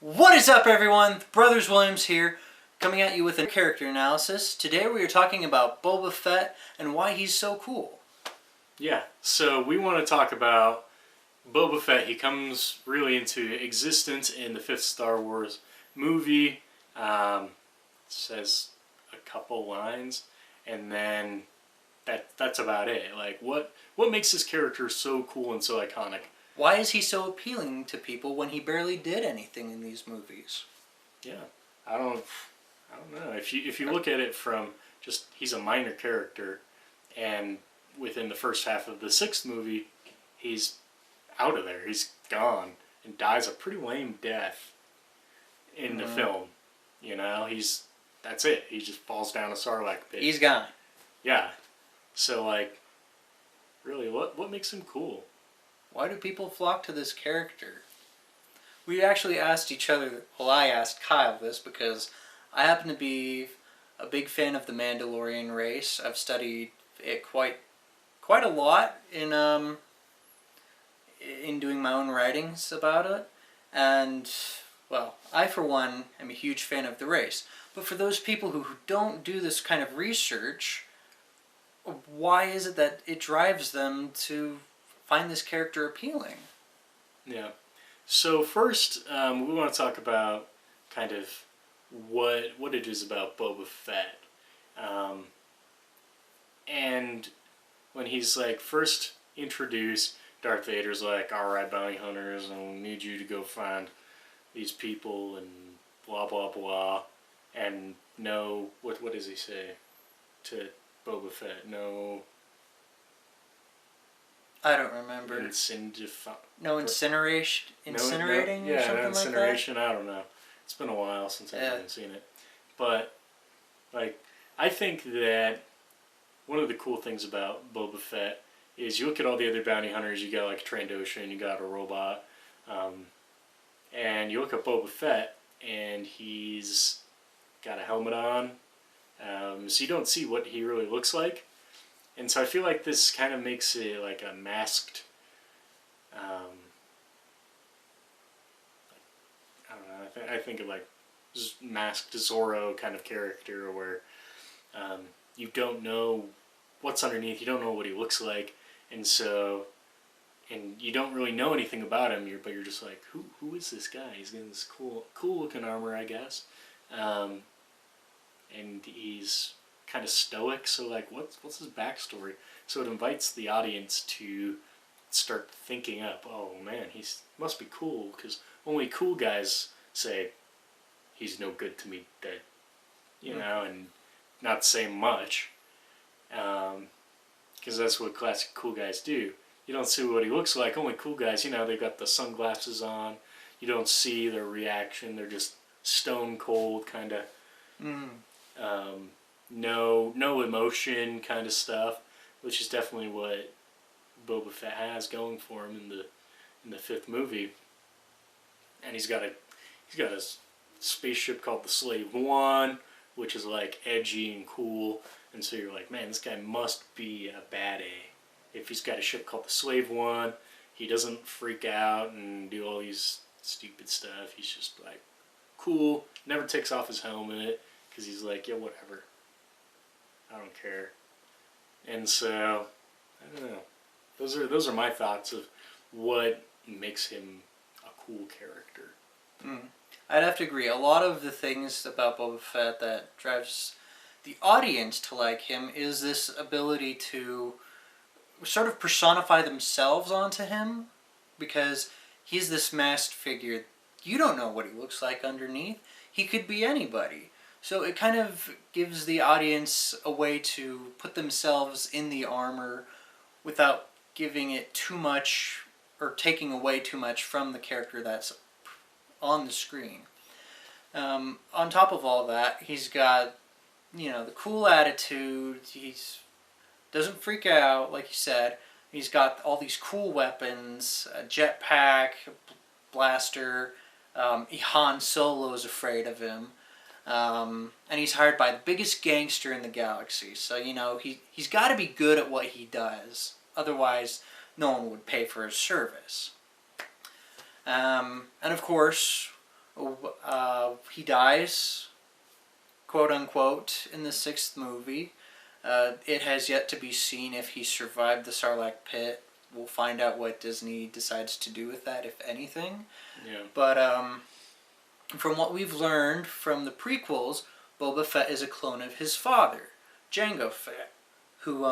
What is up, everyone? Brothers Williams here, coming at you with a character analysis. Today we are talking about Boba Fett and why he's so cool. Yeah, so we want to talk about Boba Fett. He comes really into existence in the fifth Star Wars movie. Says a couple lines, and then that's about it. Like, what makes this character so cool and so iconic? Why is he so appealing to people when he barely did anything in these movies? Yeah, I don't know. If you look at it from just he's a minor character, and within the first half of the sixth movie, he's out of there. He's gone and dies a pretty lame death in the film. You know, that's it. He just falls down a Sarlacc pit. He's gone. Yeah. So, like, really, what makes him cool? Why do people flock to this character? We actually asked each other, well, I asked Kyle this because I happen to be a big fan of the Mandalorian race. I've studied it quite a lot in doing my own writings about it. And, well, I, for one, am a huge fan of the race. But for those people who don't do this kind of research, why is it that it drives them to find this character appealing? Yeah. So first, we want to talk about kind of what it is about Boba Fett. And when he's like first introduced, Darth Vader's like, "All right, bounty hunters, I need you to go find these people and blah blah blah." And no, what does he say to Boba Fett? No. I don't remember. Incinerating or something incineration, like that? I don't know. It's been a while since I've seen it. But, like, I think that one of the cool things about Boba Fett is you look at all the other bounty hunters, you got like a Trandoshan, you got a robot, and you look at Boba Fett and he's got a helmet on, so you don't see what he really looks like. And so I feel like this kind of makes it like a masked, I don't know, I think of like masked Zorro kind of character where you don't know what's underneath, you don't know what he looks like, and you don't really know anything about him, but you're just like, who is this guy? He's got this cool looking armor, I guess, and he's kind of stoic, so like what's his backstory? So it invites the audience to start thinking up, oh man, he must be cool, because only cool guys say he's no good to me, that you know, and not say much, because that's what classic cool guys do. You don't see what he looks like. Only cool guys, you know, they got the sunglasses on, you don't see their reaction, they're just stone cold kind of no emotion kind of stuff, which is definitely what Boba Fett has going for him in the fifth movie. And he's got a spaceship called the Slave One, which is like edgy and cool, and so you're like, man, this guy must be a bad A. If he's got a ship called the Slave One, he doesn't freak out and do all these stupid stuff. He's just like cool, never takes off his helmet, because he's like, yeah, whatever, I don't care. And so, I don't know. Those are my thoughts of what makes him a cool character. I'd have to agree. A lot of the things about Boba Fett that drives the audience to like him is this ability to sort of personify themselves onto him, because he's this masked figure. You don't know what he looks like underneath. He could be anybody. So it kind of gives the audience a way to put themselves in the armor without giving it too much or taking away too much from the character that's on the screen. On top of all that, he's got, you know, the cool attitude. He doesn't freak out, like you said. He's got all these cool weapons, a jetpack, a blaster. Han Solo's afraid of him. And he's hired by the biggest gangster in the galaxy. So, you know, he's got to be good at what he does. Otherwise, no one would pay for his service. And of course, He dies, quote unquote, in the 6th movie. It has yet to be seen if he survived the Sarlacc pit. We'll find out what Disney decides to do with that, if anything. Yeah. But from what we've learned from the prequels, Boba Fett is a clone of his father, Jango Fett, who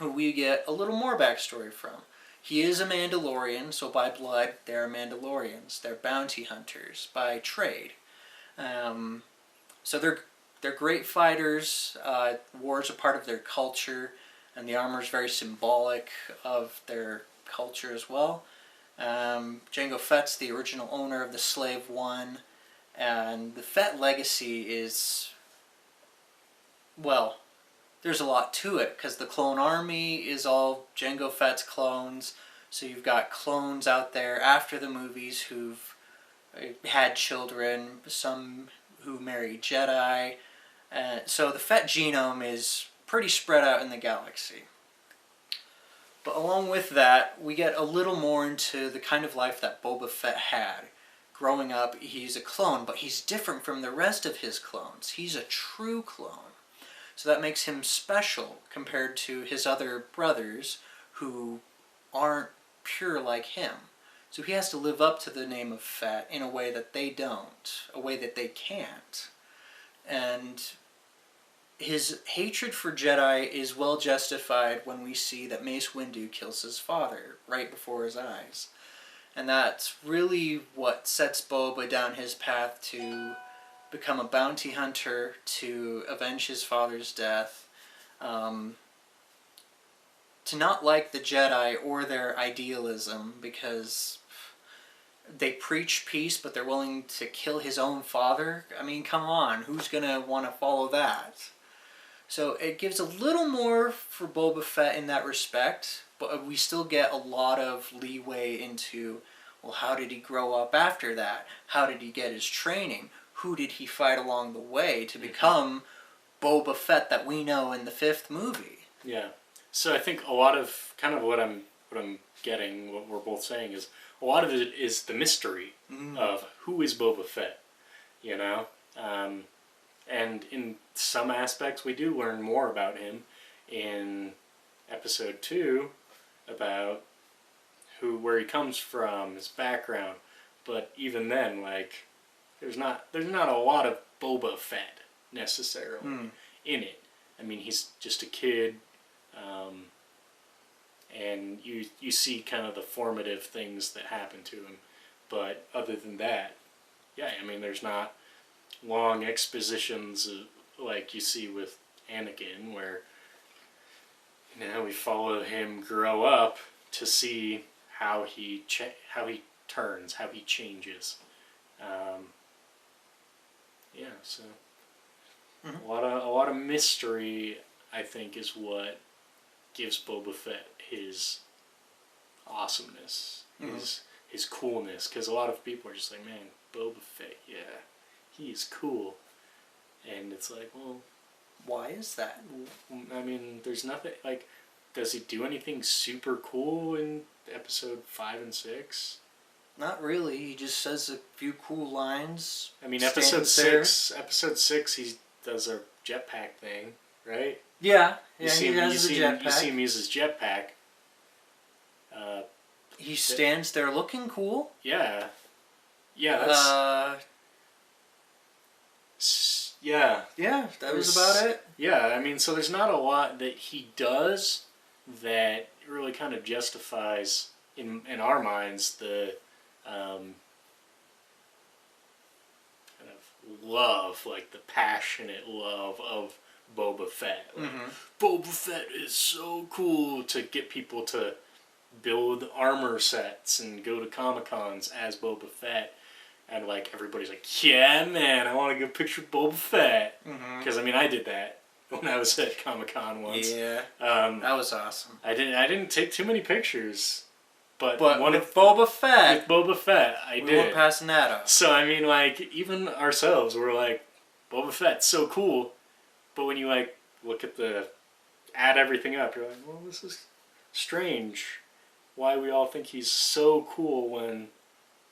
we get a little more backstory from. He is a Mandalorian, so by blood, they're Mandalorians. They're bounty hunters by trade. So they're great fighters. War's a part of their culture, and the armor is very symbolic of their culture as well. Jango Fett's the original owner of the Slave One, and the Fett legacy is, well, there's a lot to it, because the clone army is all Jango Fett's clones, so you've got clones out there after the movies who've had children, some who marry Jedi, so the Fett genome is pretty spread out in the galaxy. But along with that, we get a little more into the kind of life that Boba Fett had. Growing up, he's a clone, but he's different from the rest of his clones. He's a true clone. So that makes him special compared to his other brothers who aren't pure like him. So he has to live up to the name of Fett in a way that they don't, a way that they can't. And his hatred for Jedi is well justified when we see that Mace Windu kills his father right before his eyes. And that's really what sets Boba down his path to become a bounty hunter, to avenge his father's death, to not like the Jedi or their idealism, because they preach peace but they're willing to kill his own father. I mean, come on, who's going to want to follow that? So it gives a little more for Boba Fett in that respect, but we still get a lot of leeway into, well, how did he grow up after that? How did he get his training? Who did he fight along the way to become Boba Fett that we know in the 5th movie? Yeah. So I think a lot of kind of what I'm getting, what we're both saying, is a lot of it is the mystery of who is Boba Fett, you know? And in some aspects, we do learn more about him in Episode 2, about where he comes from, his background. But even then, like, there's not a lot of Boba Fett necessarily in it. I mean, he's just a kid, and you see kind of the formative things that happen to him. But other than that, yeah, I mean, there's not long expositions like you see with Anakin, where we follow him grow up to see how he turns, how he changes. So a lot of mystery, I think, is what gives Boba Fett his awesomeness, his coolness. Because a lot of people are just like, man, Boba Fett, yeah, he's cool. And it's like, well, why is that? I mean, there's nothing, like, does he do anything super cool in Episode 5 and 6? Not really. He just says a few cool lines. I mean, Episode 6, he does a jetpack thing, right? Yeah, he has a jetpack. You see him use his jetpack. He stands there looking cool. Yeah. Yeah, that's... Yeah, that was about it. Yeah, I mean, so there's not a lot that he does that really kind of justifies, in our minds, the kind of love, like the passionate love of Boba Fett. Like, Boba Fett is so cool, to get people to build armor sets and go to Comic-Cons as Boba Fett. And, like, everybody's like, yeah, man, I want to get a picture of Boba Fett. Because, I mean, I did that when I was at Comic-Con once. Yeah, that was awesome. I didn't take too many pictures. But with Boba Fett, I did. We weren't passing that up. So, I mean, like, even ourselves, we're like, Boba Fett's so cool. But when you, like, look at add everything up, you're like, well, this is strange. Why we all think he's so cool when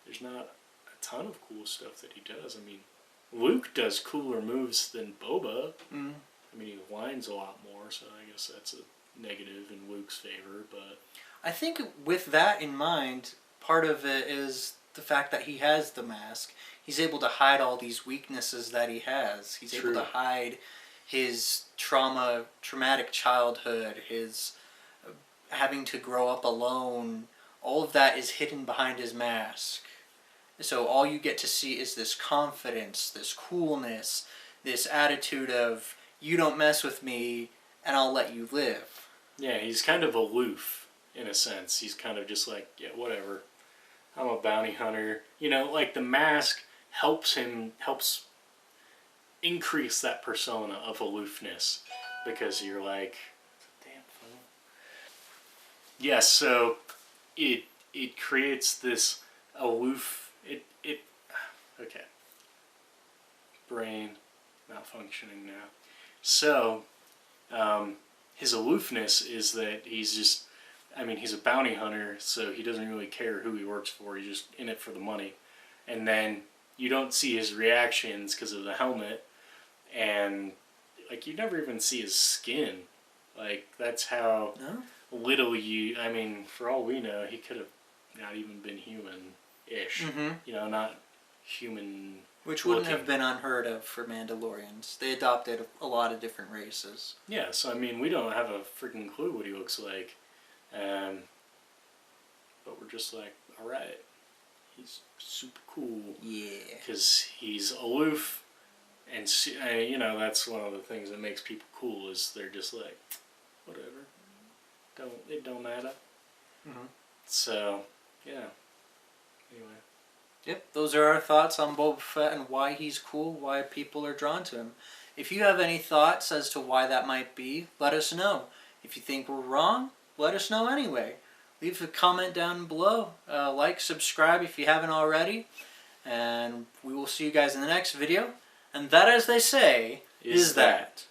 there's not a ton of cool stuff that he does. I mean, Luke does cooler moves than Boba. Mm. I mean, he whines a lot more, so I guess that's a negative in Luke's favor, but... I think with that in mind, part of it is the fact that he has the mask. He's able to hide all these weaknesses that he has. He's True. able to hide his traumatic childhood, his having to grow up alone. All of that is hidden behind his mask. So all you get to see is this confidence, this coolness, this attitude of, you don't mess with me and I'll let you live. Yeah, he's kind of aloof, in a sense. He's kind of just like, yeah, whatever. I'm a bounty hunter. You know, like the mask helps increase that persona of aloofness. Because you're like, damn phone. Yeah, so it creates this aloof... Okay. Brain malfunctioning now. So, his aloofness is that he's just... I mean, he's a bounty hunter, so he doesn't really care who he works for. He's just in it for the money. And then you don't see his reactions because of the helmet. And, like, you never even see his skin. Like, that's how little you... I mean, for all we know, he could have not even been human-ish. Mm-hmm. You know, not human... Which wouldn't have been unheard of for Mandalorians. They adopted a lot of different races. Yeah, so, I mean, we don't have a freaking clue what he looks like. But we're just like, alright, he's super cool. Yeah. Because he's aloof, and you know, that's one of the things that makes people cool, is they're just like, whatever, it don't matter. Mm-hmm. So, yeah, anyway. Yep, those are our thoughts on Boba Fett and why he's cool, why people are drawn to him. If you have any thoughts as to why that might be, let us know. If you think we're wrong, let us know anyway. Leave a comment down below. Like, subscribe if you haven't already. And we will see you guys in the next video. And that, as they say, is that.